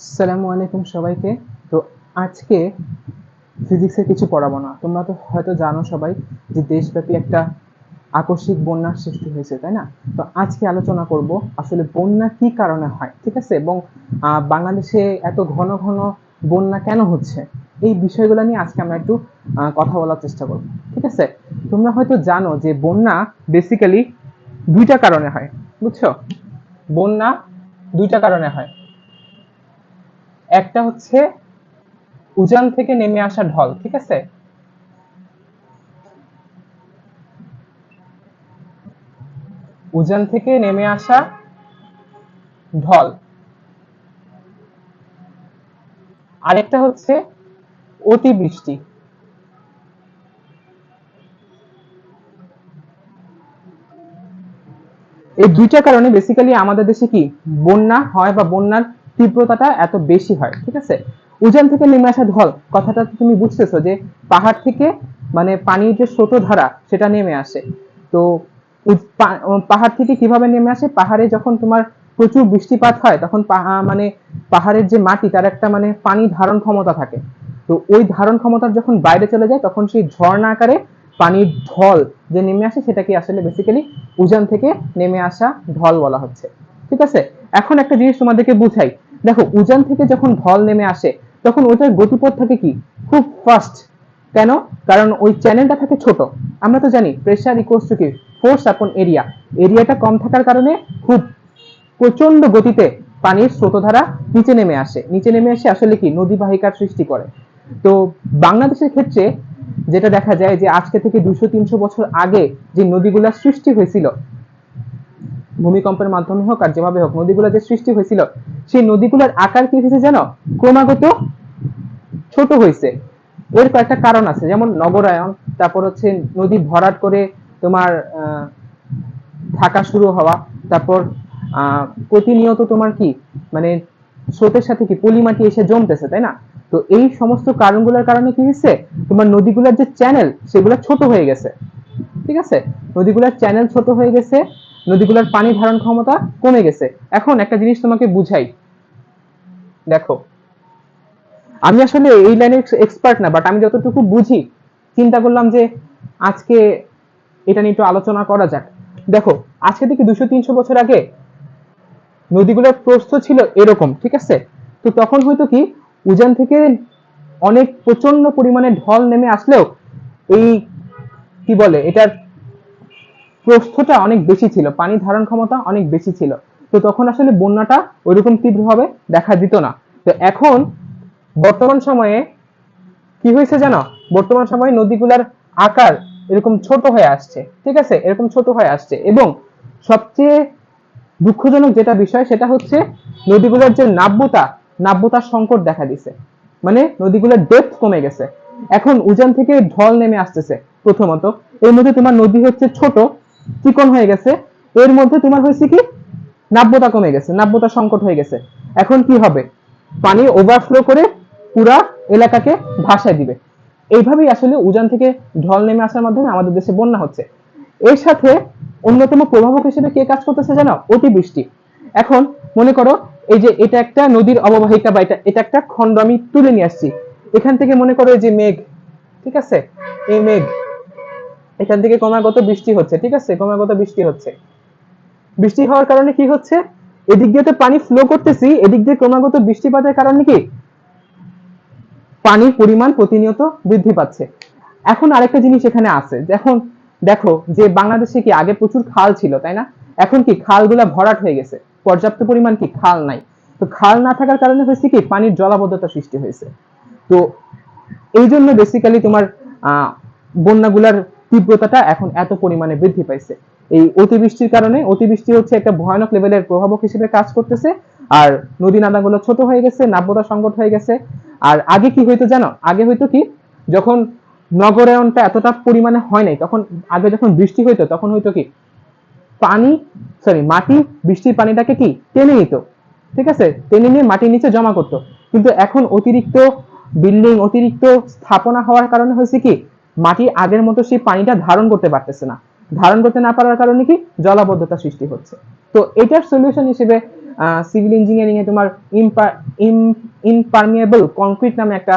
আসসালামু আলাইকুম সবাইকে। তো আজকে ফিজিক্সের কিছু পড়াবো না। তোমরা তো হয়তো জানো সবাই যে দেশব্যাপী একটা আকস্মিক বন্যার সৃষ্টি হয়েছে, তাই না? তো আজকে আলোচনা করব আসলে বন্যা কি কারণে হয়, ঠিক আছে? এবং বাংলাদেশে এত ঘন ঘন বন্যা কেন হচ্ছে, এই বিষয়গুলো নিয়ে আজকে আমরা একটু কথা বলার চেষ্টা করব, ঠিক আছে? তোমরা হয়তো জানো যে বন্যা বেসিক্যালি দুইটা কারণে হয়, বুঝছো? বন্যা দুইটা কারণে হয়। একটা হচ্ছে উজান থেকে নেমে আসা ঢল, ঠিক আছে? উজান থেকে নেমে আসা ঢল। আরেকটা হচ্ছে অতিবৃষ্টি। এই দুইটা কারণে বেসিক্যালি আমাদের দেশে কি বন্যা হয় বা বন্যার তীব্রতাটা এত বেশি হয়, ঠিক আছে? উজান থেকে নেমে আসা ঢল কথাটা তো তুমি বুঝতেছো যে পাহাড় থেকে মানে পানির যে স্রোতধারা সেটা নেমে আসে। তো পাহাড় থেকে কিভাবে নেমে আসে? পাহাড়ে যখন তোমার প্রচুর বৃষ্টিপাত হয় তখন মানে পাহাড়ের যে মাটি তার একটা মানে পানি ধারণ ক্ষমতা থাকে। তো ওই ধারণ ক্ষমতার যখন বাইরে চলে যায় তখন সেই ঝর্ণা আকারে পানির ঢল যে নেমে আসে সেটাকে আসলে বেসিক্যালি উজান থেকে নেমে আসা ঢল বলা হচ্ছে, ঠিক আছে? এখন একটা জিনিস তোমাদেরকে বুঝাই। দেখো, উজান থেকে যখন ঢল নেমে আসে তখন ওইটার গতিপথ থাকে কি খুব ফাস্ট। কেন? কারণ ওই চ্যানেলটা থাকে ছোট। আমরা তো জানি প্রেসার ইকুয়ালস টু কি ফোর্স আপন এরিয়া। এরিয়াটা কম থাকার কারণে খুব প্রচন্ড গতিতে পানির স্রোতধারা নিচে নেমে আসে। নিচে নেমে এসে আসলে কি নদী বাহিকার সৃষ্টি করে। তো বাংলাদেশের ক্ষেত্রে যেটা দেখা যায় যে আজকে থেকে 200-300 বছর আগে যে নদীগুলোর সৃষ্টি হয়েছিল ভূমিকম্পের মাধ্যমে হোক আর যেভাবে হোক, নদীগুলো যে সৃষ্টি হয়েছিল সেই নদীগুলোর আকার কি হয়েছে জানো? ক্রমাগত ছোট হয়েছে। এর কয়েকটা কারণ আছে, যেমন নগরায়ন, তারপর হচ্ছে নদী ভরাট করে তোমার থাকা শুরু হওয়া, তারপর প্রতিনিয়ত তোমার কি মানে স্রোতের সাথে কি পলি মাটি এসে জমতেছে, তাই না? তো এই সমস্ত কারণগুলোর কারণে কি হচ্ছে, তোমার নদীগুলোর যে চ্যানেল সেগুলো ছোট হয়ে গেছে, ঠিক আছে? নদীগুলোর চ্যানেল ছোট হয়ে গেছে, নদীগুলোর পানি ধারণ ক্ষমতা কমে গেছে। এখন একটা জিনিস তোমাকে বুঝাই, দেখো, আমি আসলে এই লাইনে এক্সপার্ট না, বাট আমি যতটুকু বুঝি চিন্তা করলাম যে আজকে এটা নিয়ে একটু আলোচনা করা যাক। দেখো, আজকে থেকে 200-300 বছর আগে নদীগুলোর প্রস্থ ছিল এরকম, ঠিক আছে? তো তখন হয়তো কি উজান থেকে অনেক প্রচন্ড পরিমাণে ঢল নেমে আসলেও এই কি বলে এটার প্রস্থটা অনেক বেশি ছিল, পানি ধারণ ক্ষমতা অনেক বেশি ছিল। তো তখন আসলে বন্যাটা ওইরকম তীব্রভাবে দেখা দিত না। তো এখন বর্তমান সময়ে কি হয়েছে জানো? বর্তমান সময়ে নদীগুলার আকার এরকম ছোট হয়ে আসছে, ঠিক আছে? এরকম ছোট হয়ে আসছে এবং সবচেয়ে দুঃখজনক যেটা বিষয় সেটা হচ্ছে নদীগুলোর যে নাব্যতার সংকট দেখা দিছে। মানে নদীগুলোর ডেপথ কমে গেছে। এখন উজান থেকে ঢল নেমে আসতেছে প্রথমত, এর মধ্যে তোমার নদী হচ্ছে ছোট, চিকন হয়ে গেছে। এর মধ্যে তোমার হয়েছে কি নাব্যতা কমে গেছে, নাব্যতা সংকট হয়ে গেছে। এখন কি হবে? পানি ওভারফ্লো করে পুরা এলাকাকে ভাসায় দিবে। এইভাবেই আসলে উজান থেকে ঢল নেমে আসার মাধ্যমে আমাদের দেশে বন্যা হচ্ছে। এর সাথে অন্যতম প্রভাবক হিসেবে কে কাজ করতেছে জানো? অতিবৃষ্টি। এখন মনে করো এই যে এটা একটা নদীর অববাহিকা বা এটা এটা একটা খন্ড আমি তুলে নিয়ে আসছি। এখান থেকে মনে করো এই যে মেঘ, ঠিক আছে? এই মেঘ এখান থেকে ক্রমাগত বৃষ্টি হচ্ছে, ঠিক আছে? ক্রমাগত বৃষ্টি হচ্ছে। বৃষ্টি হওয়ার কারণে কি হচ্ছে? এদিক দিয়ে তো পানি ফ্লো করতেছি, এদিক দিয়ে ক্রমাগত বৃষ্টিপাতের কারণে কি পানির পরিমাণ প্রতিনিয়ত বৃদ্ধি পাচ্ছে। এখন আরেকটা জিনিস এখানে আছে, এখন দেখো যে বাংলাদেশে কি আগে প্রচুর খাল ছিল, তাই না? এখন কি খালগুলা ভরাট হয়ে গেছে, পর্যাপ্ত পরিমাণ কি খাল নাই। তো খাল না থাকার কারণে হয়েছে কি পানির জলাবদ্ধতা সৃষ্টি হয়েছে। তো এই জন্য বেসিক্যালি তোমার আহ বন্যাগুলার তীব্রতাটা এখন এত পরিমাণে বৃদ্ধি পাইছে। এই অতিবৃষ্টির কারণে, অতিবৃষ্টি হচ্ছে একটা ভয়ানক লেভেলের প্রভাবক হিসেবে কাজ করতেছে। আর নদী নালাগুলো ছোট হয়ে গেছে, নাব্যতা সংকট হয়ে গেছে। আর আগে কি হইতো জানো? আগে হইতো কি, যখন নগরায়নটা এতটা পরিমাণে হয় নাই তখন, আগে যখন বৃষ্টি হইতো তখন হইতো কি পানি মাটি বৃষ্টির পানিটাকে কি টেনে নিত, ঠিক আছে? টেনে নিয়ে মাটির নিচে জমা করতো। কিন্তু এখন অতিরিক্ত বিল্ডিং, অতিরিক্ত স্থাপনা হওয়ার কারণে হয়েছে কি মাটি আগের মতো সেই পানিটা ধারণ করতে পারতেছে না। ধারণ করতে না পারার কারণে কি জলাবদ্ধতা সৃষ্টি হচ্ছে। তো এটার সলিউশন হিসেবে সিভিল ইঞ্জিনিয়ারিং এ তোমার ইমপারমিয়েবল কংক্রিট নামে একটা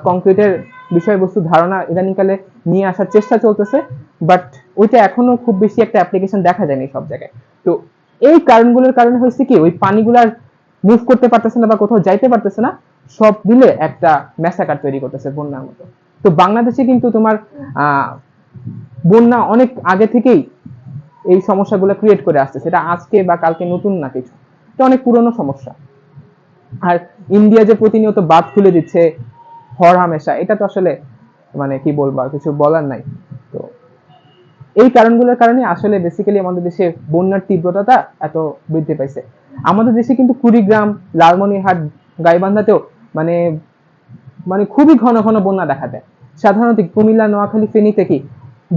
কংক্রিটের বিষয়বস্তু ধারণা ইদানিংকালে নিয়ে আসার চেষ্টা চলতেছে, বাট ওইটা এখনো খুব বেশি একটা অ্যাপ্লিকেশন দেখা যায়নি সব জায়গায়। তো এই কারণগুলোর কারণে হয়েছে কি, ওই পানিগুলার মুভ করতে পারতেছে না বা কোথাও যাইতে পারতেছে না, সব মিলে একটা ম্যাসাকার তৈরি করতেছে বন্যার মতো। তো বাংলাদেশে কিন্তু তোমার বন্যা অনেক আগে থেকেই এই সমস্যাগুলো ক্রিয়েট করে আসছে, সেটা আজকে বা কালকে নতুন না কিছু, এটা অনেক পুরনো সমস্যা। আর ইন্ডিয়া যে প্রতিনিয়ত বাঁধ খুলে দিচ্ছে হর হামেশা, এটা তো আসলে মানে কি বলবো, কিছু বলার নাই। তো এই কারণগুলোর কারণে আসলে বেসিক্যালি আমাদের দেশে বন্যার তীব্রতাটা এত বৃদ্ধি পাইছে। আমাদের দেশে কিন্তু কুড়িগ্রাম, লালমনিরহাট, গাইবান্ধাতেও মানে মানে খুবই ঘন ঘন বন্যা দেখা দেয়। সাধারণত কুমিল্লা, নোয়াখালী, ফেনীতে কি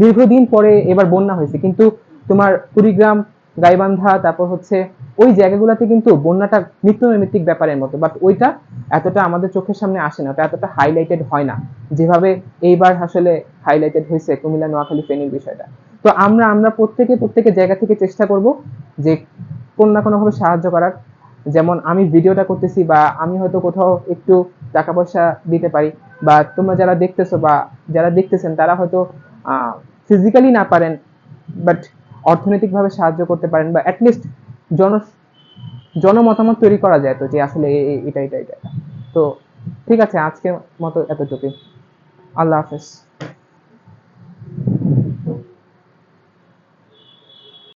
দীর্ঘদিন পরে এবার বন্যা হয়েছে, কিন্তু তোমার কুড়িগ্রাম, গাইবান্ধা, তারপর হচ্ছে ওই জায়গাগুলোতে কিন্তু বন্যাটা নিত্য নৈমিত্তিক ব্যাপারের মতো, বাট ওইটা এতটা আমাদের চোখের সামনে আসে না, ওটা এতটা হাইলাইটেড হয় না যেভাবে এইবার আসলে হাইলাইটেড হয়েছে কুমিল্লা, নোয়াখালী, ফেনীর বিষয়টা। তো আমরা আমরা প্রত্যেকের জায়গা থেকে চেষ্টা করব যে কোনো না কোনোভাবে সাহায্য করার। যেমন আমি ভিডিওটা করতেছি, বা আমি হয়তো কোথাও একটু টাকা পয়সা দিতে পারি, বা তোমরা যারা দেখতেছো বা যারা দেখতেছেন তারা হয়তো ফিজিক্যালি না পারেন, বাট অর্থনৈতিকভাবে সাহায্য করতে পারেন, বা অ্যাটলিস্ট জন জনমতামত তৈরি করা যায় তো যে আসলে এটা এটা এটা। তো ঠিক আছে, আজকের মতো এতটুকুই। আল্লাহ হাফেজ।